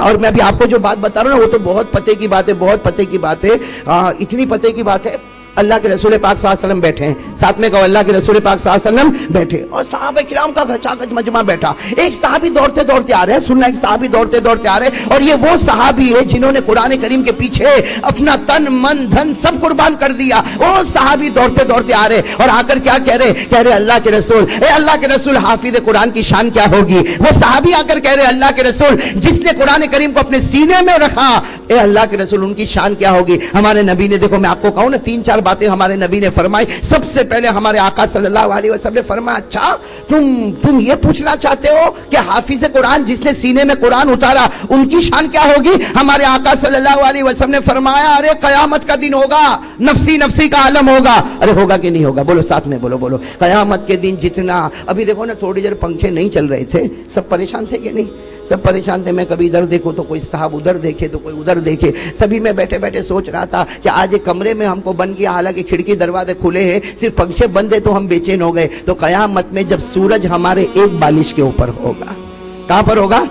اور میں ابھی آپ کو جو بات بتا رہا ہوں نا وہ تو بہت پتے کی بات ہے, بہت پتے کی بات ہے. اتنی پتے کی بات ہے, اللہ کے رسول پاک صلی اللہ علیہ وسلم بیٹھے ہیں, ساتھ میں کہو اللہ کے رسول پاک صلی اللہ علیہ وسلم بیٹھے, اور صحابہ کرام کا گھچا گھچ مجمع بیٹھا. ایک صحابی دوڑتے دوڑتے آ رہے ہیں, سننا, ایک صحابی دوڑتے دوڑتے آ رہے ہیں, اور یہ وہ صحابی ہے جنہوں نے قرآن کریم کے پیچھے اپنا تن من دھن سب قربان کر دیا. وہ صحابی دوڑتے دوڑتے آ رہے اور آ کر کیا کہہ رہے اللہ کے رسول, اے اللہ کے رسول, حافظ قرآن کی شان کیا ہوگی. وہ صحابی آ کر کہہ رہے اللہ کے رسول, جس نے قرآن کریم کو اپنے سینے میں رکھا, اے اللہ کے رسول, ان کی شان کیا ہوگی. ہمارے نبی نے, دیکھو میں آپ کو کہوں نا, 3-4 باتیں ہمارے نبی نے فرمائی. سب سے پہلے ہمارے آقا صلی اللہ علیہ وسلم نے فرمایا, اچھا تم یہ پوچھنا چاہتے ہو کہ حافظ قرآن جس نے سینے میں قرآن اتارا ان کی شان کیا ہوگی. ہمارے آقا صلی اللہ علیہ وسلم نے فرمایا, ارے قیامت کا دن ہوگا, نفسی نفسی کا عالم ہوگا. ارے ہوگا کہ نہیں ہوگا, بولو ساتھ میں, بولو. قیامت کے دن جتنا, ابھی دیکھو نا تھوڑی دیر پنکھے نہیں چل رہے تھے, سب پریشان تھے کہ نہیں, سب پریشان تھے. میں کبھی ادھر دیکھوں تو کوئی صاحب ادھر دیکھے تو کوئی ادھر دیکھے. سبھی میں بیٹھے بیٹھے سوچ رہا تھا کہ آج ایک کمرے میں ہم کو بند کیا, حالانکہ کھڑکی دروازے کھلے ہیں, صرف پنکھے بند ہے تو ہم بے چین ہو گئے. تو قیامت میں جب سورج ہمارے ایک بالش کے اوپر ہوگا, کہاں پر ہوگا,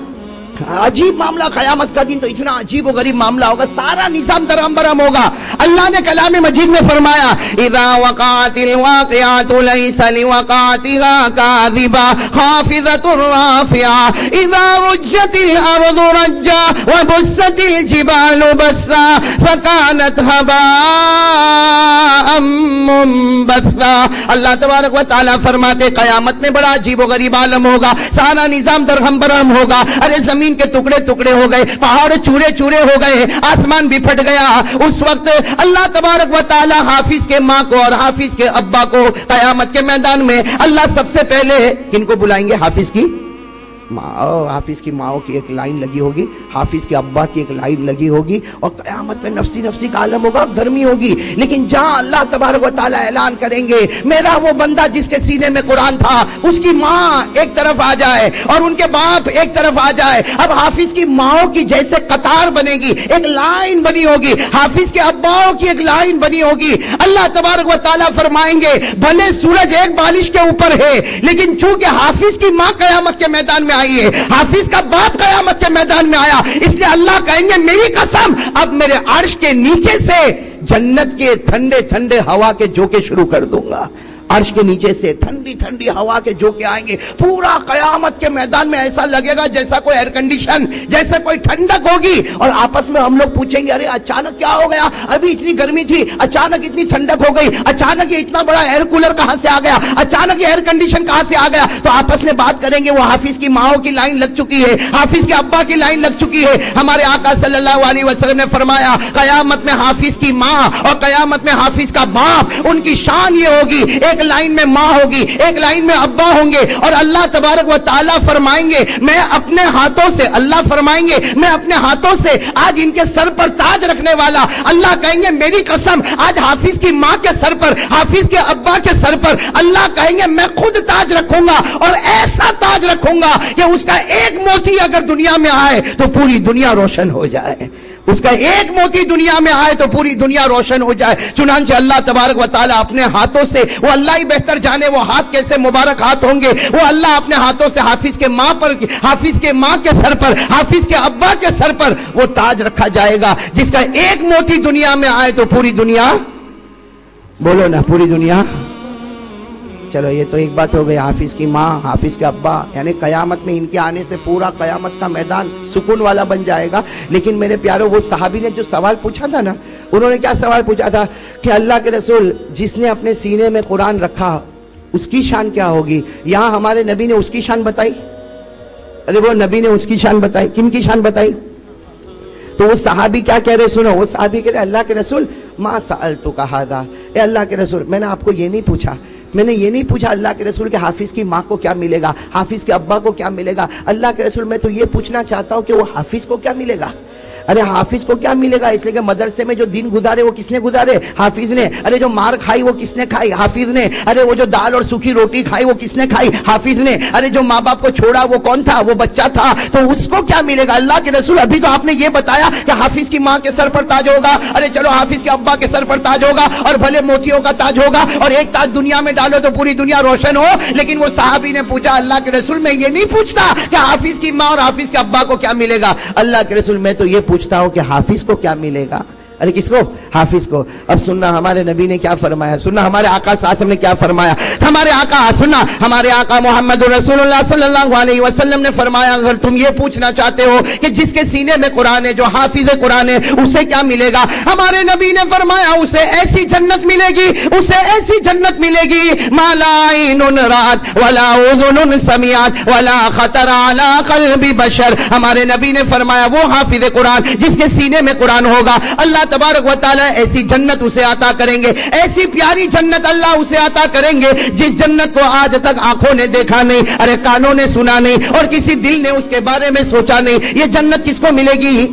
عجیب معاملہ. قیامت کا دن تو اتنا عجیب و غریب معاملہ ہوگا, سارا نظام درہم برہم ہوگا. اللہ نے کلام مجید میں فرمایا, اذا وقعت الواقعات ليس لوقعتها كاذبة خافضة رافعة اذا رجت الارض رجا وبست الجبال بسا فكانت هباء منبثا. اللہ تبارک و تعالیٰ فرماتے قیامت میں بڑا عجیب و غریب عالم ہوگا, سارا نظام درہم برہم ہوگا. ارے زمین کے ٹکڑے ٹکڑے ہو گئے, پہاڑ چورے چورے ہو گئے, آسمان بھی پھٹ گیا. اس وقت اللہ تبارک و تعالی حافظ کے ماں کو اور حافظ کے ابا کو قیامت کے میدان میں اللہ سب سے پہلے کن کو بلائیں گے, حافظ کی ماں, حافظ کی ماں کی ایک لائن لگی ہوگی, حافظ کے ابا کی ایک لائن لگی ہوگی, اور قیامت میں نفسی نفسی کا عالم ہوگا, گرمی ہوگی. لیکن جہاں اللہ تبارک و تعالی اعلان کریں گے میرا وہ بندہ جس کے سینے میں قرآن تھا, اس کی ماں ایک طرف آ جائے اور ان کے باپ ایک طرف آ جائے. اب حافظ کی ماؤں کی جیسے قطار بنے گی, ایک لائن بنی ہوگی, حافظ کے اباؤں کی ایک لائن بنی ہوگی. اللہ تبارک و تعالی فرمائیں گے بھلے سورج ایک بالش کے اوپر ہے, لیکن چونکہ حافظ کی ماں قیامت کے میدان میں آئی ہے, حافظ کا باپ قیامت کے میدان میں آیا, اس لیے اللہ کہیں گے میری قسم اب میرے عرش کے نیچے سے جنت کے ٹھنڈے ٹھنڈے ہوا کے جھونکے شروع کر دوں گا. عرش کے نیچے سے ٹھنڈی ٹھنڈی ہوا کے جھونکے آئیں گے. پورا قیامت کے میدان میں ایسا لگے گا جیسا کوئی ایئر کنڈیشن, جیسے کوئی ٹھنڈک ہوگی. اور آپس میں ہم لوگ پوچھیں گے ارے اچانک کیا ہو گیا, ابھی اتنی گرمی تھی, اچانک اتنی ٹھنڈک ہو گئی, اچانک یہ اتنا بڑا ایئر کولر کہاں سے آ گیا, اچانک یہ ایئر کنڈیشن کہاں سے آ گیا. تو آپس میں بات کریں گے. وہ حافظ کی ماؤں کی لائن لگ چکی ہے, حافظ کے ابا کی لائن لگ چکی ہے. ہمارے آقا صلی اللہ علیہ وسلم نے فرمایا قیامت میں حافظ کی ماں اور قیامت میں حافظ کا باپ, ان کی شان یہ ہوگی, ایک لائن میں ماں ہوگی, ایک لائن میں ابا ہوں گے, اور اللہ تبارک و تعالیٰ فرمائیں گے میں اپنے ہاتھوں سے, اللہ فرمائیں گے میں اپنے ہاتھوں سے آج ان کے سر پر تاج رکھنے والا. اللہ کہیں گے میری قسم آج حافظ کی ماں کے سر پر, حافظ کے ابا کے سر پر اللہ کہیں گے میں خود تاج رکھوں گا, اور ایسا تاج رکھوں گا کہ اس کا ایک موتی اگر دنیا میں آئے تو پوری دنیا روشن ہو جائے, اس کا ایک موتی دنیا میں آئے تو پوری دنیا روشن ہو جائے. چنانچہ اللہ تبارک و تعالیٰ اپنے ہاتھوں سے, وہ اللہ ہی بہتر جانے وہ ہاتھ کیسے مبارک ہاتھ ہوں گے, وہ اللہ اپنے ہاتھوں سے حافظ کے ماں پر, حافظ کے ماں کے سر پر, حافظ کے ابا کے سر پر وہ تاج رکھا جائے گا جس کا ایک موتی دنیا میں آئے تو پوری دنیا, بولو نا پوری دنیا. چلو یہ تو ایک بات ہو گئی, حافظ کی ماں, حافظ کے ابا, یعنی قیامت میں ان کے آنے سے پورا قیامت کا میدان سکون والا بن جائے گا. لیکن میرے پیارو وہ صحابی نے جو سوال پوچھا تھا نا, انہوں نے کیا سوال پوچھا تھا کہ اللہ کے رسول جس نے اپنے سینے میں قرآن رکھا اس کی شان کیا ہوگی. یہاں ہمارے نبی نے اس کی شان بتائی, ارے وہ نبی نے اس کی شان بتائی, کن کی شان بتائی. تو وہ صحابی کیا کہہ رہے سنو, وہ صحابی کہہ رہے اللہ کے رسول ما سألتک ھذا, اے اللہ کے رسول میں نے آپ کو یہ نہیں پوچھا, میں نے یہ نہیں پوچھا اللہ کے رسول کہ حافظ کی ماں کو کیا ملے گا, حافظ کے ابا کو کیا ملے گا. اللہ کے رسول میں تو یہ پوچھنا چاہتا ہوں کہ وہ حافظ کو کیا ملے گا. ارے حافظ کو کیا ملے گا؟ اس لیے کہ مدرسے میں جو دن گزارے وہ کس نے گزارے؟ حافظ نے. ارے جو مار کھائی وہ کس نے کھائی؟ حافظ نے. ارے وہ جو دال اور سوکھی روٹی کھائی وہ کس نے کھائی؟ حافظ نے. ارے جو ماں باپ کو چھوڑا وہ کون تھا؟ وہ بچہ تھا. تو اس کو کیا ملے گا؟ اللہ کے رسول ابھی تو آپ نے یہ بتایا کہ حافظ کی ماں کے سر پر تاج ہوگا. ارے چلو حافظ کے ابا کے سر پر تاج ہوگا اور بھلے موتیوں کا تاج ہوگا اور ایک تاج دنیا میں ڈالو تو پوری دنیا روشن ہو. لیکن وہ صحابی نے پوچھا اللہ کے رسول میں یہ نہیں پوچھتا کہ حافظ کی ماں اور حافظ کے ابا کو کیا ملے گا. اللہ کے رسول میں تو یہ پوچھتا ہوں کہ حافظ کو کیا ملے گا. ارے کس کو؟ حافظ کو. اب سننا ہمارے نبی نے کیا فرمایا, سننا ہمارے آقا صلی اللہ علیہ وسلم نے کیا فرمایا. ہمارے آقا, سننا ہمارے آقا محمد رسول اللہ صلی اللہ علیہ وسلم نے فرمایا, اگر تم یہ پوچھنا چاہتے ہو کہ جس کے سینے میں قرآن ہے, جو حافظ قرآن ہے, اسے کیا ملے گا, ہمارے نبی نے فرمایا اسے ایسی جنت ملے گی, اسے ایسی جنت ملے گی ما لا عین رات ولا اذن سمعت ولا خطر علی قلب بشر. ہمارے نبی نے فرمایا وہ حافظ قرآن جس کے سینے میں قرآن ہوگا, اللہ تبارک و تعالی ایسی جنت اسے عطا کریں گے, ایسی پیاری جنت اللہ اسے عطا کریں گے جس جنت کو آج تک آنکھوں نے دیکھا نہیں, ارے کانوں نے سنا نہیں اور کسی دل نے اس کے بارے میں سوچا نہیں. یہ جنت کس کو ملے گی؟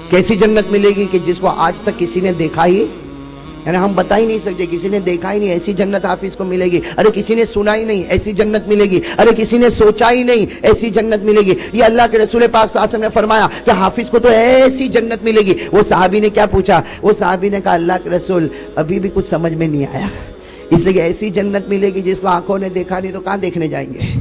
کیسی جنت ملے گی کہ جس کو آج تک کسی نے دیکھا ہی, یعنی ہم بتا ہی نہیں سکتے, کسی نے دیکھا ہی نہیں, ایسی جنت حافظ کو ملے گی. ارے کسی نے سنا ہی نہیں, ایسی جنت ملے گی. ارے کسی نے سوچا ہی نہیں, ایسی جنت ملے گی. یہ اللہ کے رسول پاک صلی اللہ علیہ وسلم نے فرمایا کہ حافظ کو تو ایسی جنت ملے گی. وہ صحابی نے کیا پوچھا؟ وہ صحابی نے کہا اللہ کے رسول ابھی بھی کچھ سمجھ میں نہیں آیا, اس لیے کہ ایسی جنت ملے گی جس کو آنکھوں نے دیکھا نہیں تو کہاں دیکھنے جائیں گے.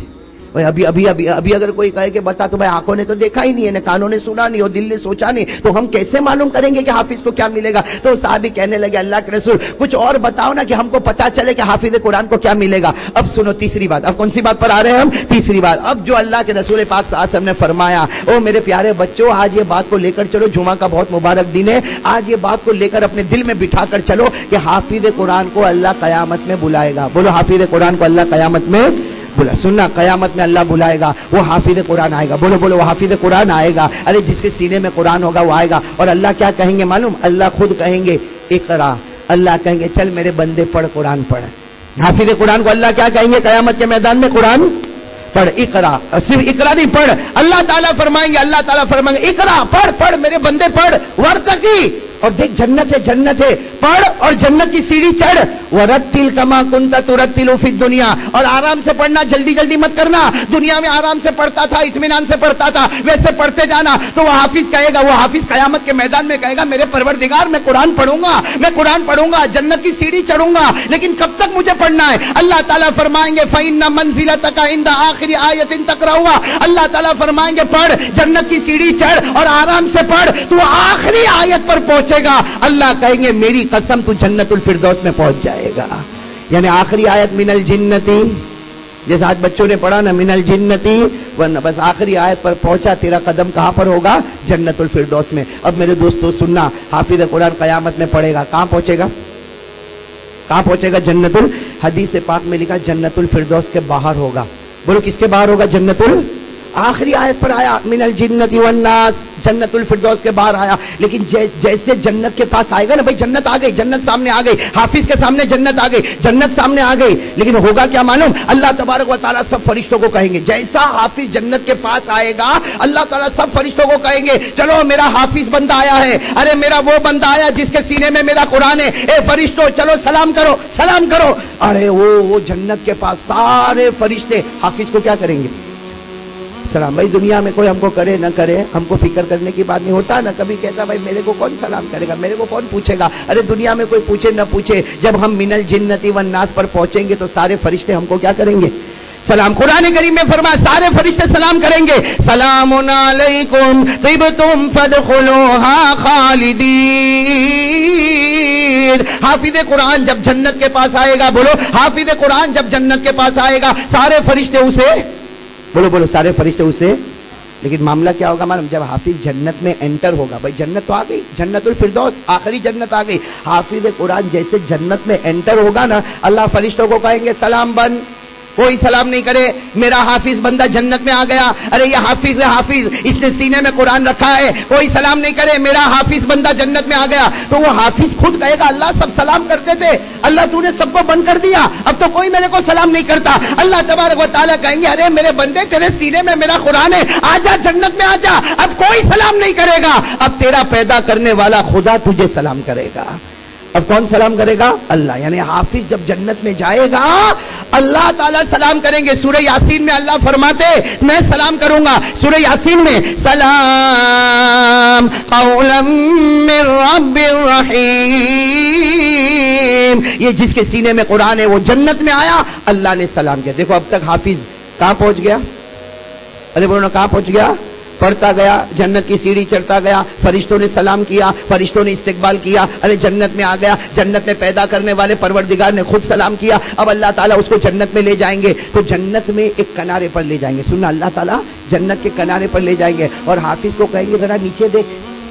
ابھی اگر کوئی کہے کہ بتا تو بھائی آنکھوں نے تو دیکھا ہی نہیں ہے, کانوں نے سنا نہیں اور دل نے سوچا نہیں, تو ہم کیسے معلوم کریں گے کہ حافظ کو کیا ملے گا؟ تو صحابی کہنے لگے اللہ کے رسول کچھ اور بتاؤ نا کہ ہم کو پتا چلے کہ حافظ قرآن کو کیا ملے گا. اب سنو تیسری بات. اب کون سی بات پر آ رہے ہیں ہم؟ تیسری بات. اب جو اللہ کے رسول پاک صلی اللہ علیہ وسلم نے فرمایا, او میرے پیارے بچوں, آج یہ بات کو لے کر چلو, جمعہ کا بہت مبارک دن ہے, آج یہ بات کو لے کر اپنے دل میں بٹھا کر چلو کہ حافظ قرآن کو اللہ قیامت میں بلائے گا. بولو حافظ قرآن کو اللہ قیامت میں بولا. سننا قیامت میں اللہ بلائے گا, وہ حافظ قرآن آئے گا. بولو بولو وہ حافظ قرآن آئے گا. ارے جس کے سینے میں قرآن ہوگا وہ آئے گا. اور اللہ کیا کہیں گے معلوم؟ اللہ خود کہیں گے اقرا. اللہ کہیں گے چل میرے بندے پڑھ, قرآن پڑھ. حافظ قرآن کو اللہ کیا کہیں گے قیامت کے میدان میں؟ قرآن پڑھ, اقرا. صرف اقرا نہیں, پڑھ. اللہ تعالیٰ فرمائیں گے, اللہ تعالیٰ فرمائیں گے اقرا, پڑھ پڑھ میرے بندے پڑھ. ورتقی, اور دیکھ جنت ہے, جنت ہے, پڑھ اور جنت کی سیڑھی چڑھ. ورتل کما کنت ترتل فی الدنیا, اور آرام سے پڑھنا, جلدی جلدی مت کرنا. دنیا میں آرام سے پڑھتا تھا, اطمینان سے پڑھتا تھا, ویسے پڑھتے جانا. تو وہ حافظ کہے گا, وہ حافظ قیامت کے میدان میں کہے گا میرے پروردگار میں قرآن پڑھوں گا, میں قرآن پڑھوں گا, جنت کی سیڑھی چڑھوں گا, لیکن کب تک مجھے پڑھنا ہے؟ اللہ تعالیٰ فرمائیں گے فَإِنَّ مَنزِلَتَكَ عِنْدَ آخِرِ آیَةٍ تَقْرَؤُهَا. اللہ تعالیٰ فرمائیں گے پڑھ, جنت کی سیڑھی چڑھ اور آرام سے پڑھ, تو آخری آیت پر پہنچے گا. اللہ کہیں گے میری قسم تو جنت الفردوس میں پہنچ جائے گا. یعنی آخری آیت من الجنتی, جیسے آج بچوں نے پڑھا نا من الجنتی, ورنہ بس آخری آیت پر پہنچا, تیرا قدم کہاں پر ہوگا؟ جنت الفردوس میں. اب میرے دوستو سننا, حافظ قرآن قیامت میں پڑھے گا, کہاں پہنچے گا؟ کہاں پہنچے گا؟ جنت حدیث پاک میں لکھا جنت الفردوس کے باہر ہوگا. بولو کس کے باہر ہوگا؟ جنت آخری آیت پر آیا من الجنت والناس, جنت الفردوس کے باہر آیا. لیکن جیسے جنت کے پاس آئے گا نا, بھائی جنت آ گئی, جنت سامنے آ گئی, حافظ کے سامنے جنت آ گئی, جنت سامنے آ گئی, لیکن ہوگا کیا معلوم؟ اللہ تبارک و تعالیٰ سب فرشتوں کو کہیں گے, جیسا حافظ جنت کے پاس آئے گا اللہ تعالیٰ سب فرشتوں کو کہیں گے چلو میرا حافظ بندہ آیا ہے, ارے میرا وہ بندہ آیا جس کے سینے میں میرا قرآن ہے, اے فرشتوں چلو سلام کرو, سلام کرو. ارے وہ جنت کے پاس سارے فرشتے حافظ کو کیا کریں گے؟ سلام. بھائی دنیا میں کوئی ہم کو کرے نہ کرے, ہم کو فکر کرنے کی بات نہیں ہوتا نا. کبھی کہتا بھائی میرے کو کون سلام کرے گا, میرے کو کون پوچھے گا. ارے دنیا میں کوئی پوچھے نہ پوچھے, جب ہم من الجنتی والناس پر پہنچیں گے تو سارے فرشتے ہم کو کیا کریں گے؟ سلام. قرآن کریم میں فرمایا سارے فرشتے سلام کریں گے, سلام علیکم طبتم فادخلوها خالدین. حافظ قرآن جب جنت کے پاس آئے گا, بولو حافظ قرآن جب جنت کے پاس آئے گا سارے فرشتے اسے, بولو بولو سارے فرشتے اسے. لیکن معاملہ کیا ہوگا معلوم؟ جب حافظ جنت میں انٹر ہوگا, بھائی جنت تو آ گئی, جنت الفردوس آخری جنت آ گئی. حافظ قرآن جیسے جنت میں انٹر ہوگا نا, اللہ فرشتوں کو کہیں گے سلام بند, کوئی سلام نہیں کرے میرا حافظ بندہ جنت میں آ گیا، ارے یہ حافظ ہے حافظ، اس نے سینے میں قرآن رکھا ہے، کوئی سلام نہیں کرے میرا حافظ بندہ جنت میں آ گیا، تو وہ حافظ خود کہے گا اللہ سب سلام کرتے تھے، اللہ تو نے سب کو بند کر دیا، اب تو کوئی میرے کو سلام نہیں کرتا۔ اللہ تبارک و تعالیٰ کہیں گے ارے میرے بندے تیرے سینے میں میرا قرآن ہے، آجا جنت میں آجا، اب کوئی سلام نہیں کرے گا، اب تیرا پیدا کرنے والا خدا تجھے سلام کرے گا۔ اب کون سلام کرے گا؟ اللہ، یعنی حافظ جب جنت میں جائے گا اللہ تعالیٰ سلام کریں گے۔ سورہ یاسین میں اللہ فرماتے میں سلام کروں گا، سورہ یاسین میں سلام قولا من رب الرحیم، یہ جس کے سینے میں قرآن ہے وہ جنت میں آیا، اللہ نے سلام کیا۔ دیکھو اب تک حافظ کہاں پہنچ گیا؟ ارے بولو کہاں پہنچ گیا؟ پڑھتا گیا، جنت کی سیڑھی چڑھتا گیا، فرشتوں نے سلام کیا، فرشتوں نے استقبال کیا، ارے جنت میں آ گیا، جنت میں پیدا کرنے والے پروردگار نے خود سلام کیا، اب اللہ تعالیٰ اس کو جنت میں لے جائیں گے، تو جنت میں ایک کنارے پر لے جائیں گے، سننا اللہ تعالیٰ جنت کے کنارے پر لے جائیں گے اور حافظ کو کہیں گے ذرا نیچے دیکھ،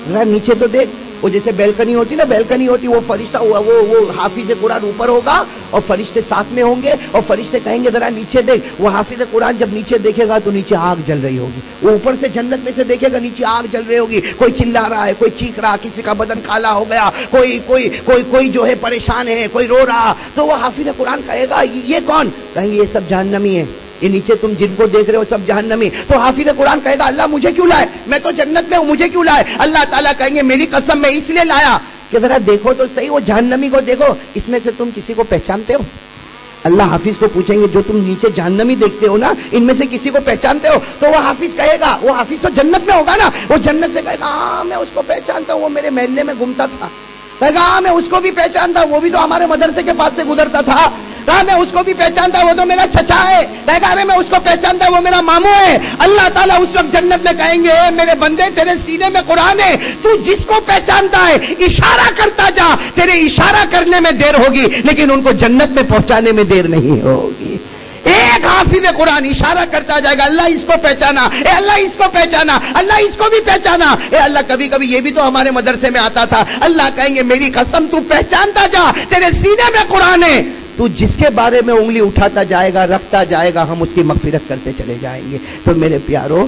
ذرا نیچے تو دیکھ، وہ جیسے بیلکنی ہوتی نا، بیلکنی ہوتی، وہ فرشتہ وہ حافظ قرآن اوپر ہوگا اور فرشتے ساتھ میں ہوں گے اور فرشتے کہیں گے ذرا نیچے دیکھ، وہ حافظ قرآن جب نیچے دیکھے گا تو نیچے آگ جل رہی ہوگی، وہ اوپر سے جنت میں سے دیکھے گا نیچے آگ جل رہی ہوگی، کوئی چلا رہا ہے، کوئی چیخ رہا، کسی کا بدن کالا ہو گیا، کوئی جو ہے پریشان ہے، کوئی رو رہا، تو وہ حافظ قرآن کہے گا یہ کون؟ کہیں گے یہ سب جہنمی ہے، یہ نیچے تم جن کو دیکھ رہے ہو سب جہنمی۔ تو حافظ قرآن کہے گا اللہ مجھے کیوں لائے، میں تو جنت میں ہوں، مجھے کیوں لائے؟ اللہ تعالیٰ کہیں گے میری قسم میں اس لیے لایا کہ ذرا دیکھو تو صحیح وہ جہنمی کو دیکھو، اس میں سے تم کسی کو پہچانتے ہو؟ اللہ حافظ کو پوچھیں گے جو تم نیچے جہنمی دیکھتے ہو نا ان میں سے کسی کو پہچانتے ہو؟ تو وہ حافظ کہے گا، وہ حافظ تو جنت میں ہوگا نا، وہ جنت سے کہے گا ہاں میں اس کو پہچانتا ہوں، وہ میرے محلے میں گھومتا تھا، کہے گا ہاں میں اس کو بھی پہچانتا ہوں، وہ بھی تو ہمارے مدرسے کے پاس سے گزرتا تھا، کہا میں اس کو بھی پہچانتا ہوں، وہ تو میرا چچا ہے، کہے گا ارے میں اس کو پہچانتا ہوں، وہ میرا ماموں ہے۔ اللہ تعالیٰ اس وقت جنت میں کہیں گے اے میرے بندے تیرے سینے میں قرآن ہے، تو جس کو پہچانتا ہے اشارہ کرتا جا، تیرے اشارہ کرنے میں دیر ہوگی لیکن ان کو جنت میں پہنچانے میں دیر نہیں ہوگی۔ ایک حافظ قرآن اشارہ کرتا جائے گا اللہ اس کو پہچانا، اے اللہ اس کو پہچانا، اللہ اس کو بھی پہچانا، اے اللہ کبھی کبھی یہ بھی تو ہمارے مدرسے میں آتا تھا، اللہ کہیں گے میری قسم تو پہچانتا جا، تیرے سینے میں قرآن ہے، تو جس کے بارے میں انگلی اٹھاتا جائے گا رکھتا جائے گا ہم اس کی مغفرت کرتے چلے جائیں گے۔ تو میرے پیارو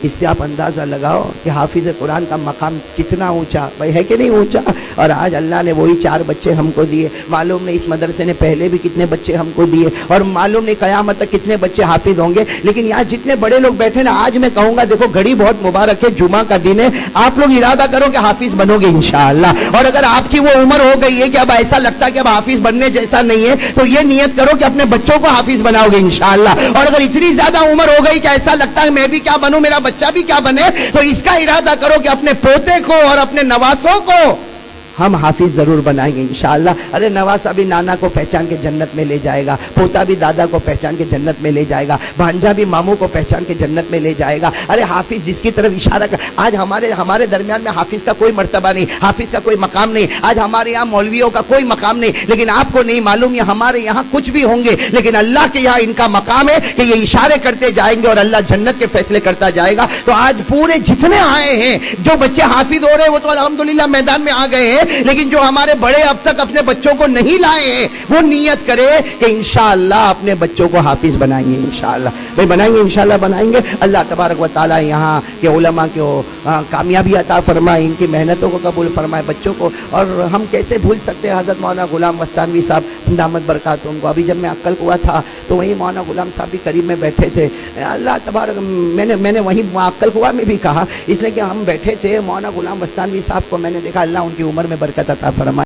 اس سے آپ اندازہ لگاؤ کہ حافظ قرآن کا مقام کتنا اونچا بھائی ہے کہ نہیں اونچا، اور آج اللہ نے وہی 4 بچے ہم کو دیے، معلوم نہیں اس مدرسے نے پہلے بھی کتنے بچے ہم کو دیے اور معلوم نہیں قیامت تک کتنے بچے حافظ ہوں گے، لیکن یہاں جتنے بڑے لوگ بیٹھے نا آج میں کہوں گا دیکھو گھڑی بہت مبارک ہے، جمعہ کا دن ہے، آپ لوگ ارادہ کرو کہ حافظ بنو گے انشاءاللہ، اور اگر آپ کی وہ عمر ہو گئی ہے کہ اب ایسا لگتا ہے کہ اب حافظ بننے جیسا نہیں ہے تو یہ نیت کرو کہ اپنے بچوں کو حافظ بناؤ گے انشاءاللہ، اور اگر اتنی زیادہ عمر ہو گئی کہ ایسا لگتا ہے میں بھی کیا بنوں میرا بچہ بھی کیا بنے تو اس کا ارادہ کرو کہ اپنے پوتے کو اور اپنے نواسوں کو ہم حافظ ضرور بنائیں گے انشاءاللہ۔ ارے نواسا بھی نانا کو پہچان کے جنت میں لے جائے گا، پوتا بھی دادا کو پہچان کے جنت میں لے جائے گا، بھانجا بھی ماموں کو پہچان کے جنت میں لے جائے گا۔ ارے حافظ جس کی طرف اشارہ کر، آج ہمارے درمیان میں حافظ کا کوئی مرتبہ نہیں، حافظ کا کوئی مقام نہیں، آج ہمارے یہاں مولویوں کا کوئی مقام نہیں، لیکن آپ کو نہیں معلوم یہ ہمارے یہاں کچھ بھی ہوں گے لیکن اللہ کے یہاں ان کا مقام ہے کہ یہ اشارے کرتے جائیں گے اور اللہ جنت کے فیصلے کرتا جائے گا۔ تو آج پورے جتنے آئے ہیں جو بچے حافظ ہو رہے ہیں وہ تو الحمدللہ میدان میں آ گئے ہیں، لیکن جو ہمارے بڑے اب تک اپنے بچوں کو نہیں لائے ہیں وہ نیت کرے کہ انشاءاللہ اپنے بچوں کو حافظ بنائیں گے انشاءاللہ، بھائی بنائیں گے انشاءاللہ بنائیں گے۔ اللہ تبارک و تعالی یہاں کے علماء کو کامیابی عطا فرمائے، ان کی محنتوں کو قبول فرمائے بچوں کو، اور ہم کیسے بھول سکتے ہیں حضرت مولانا غلام مستانوی صاحب دامت برکاتہم کو۔ ابھی جب میں عقل ہوا تھا تو وہیں مولانا غلام صاحب بھی قریب میں بیٹھے تھے، اللہ تبارک میں نے وہیں عقل ہوا میں بھی کہا اس لیے کہ ہم بیٹھے تھے مولانا غلام مستانوی صاحب کو میں نے دیکھا، اللہ ان کی عمر میں برکت عطا فرمائے۔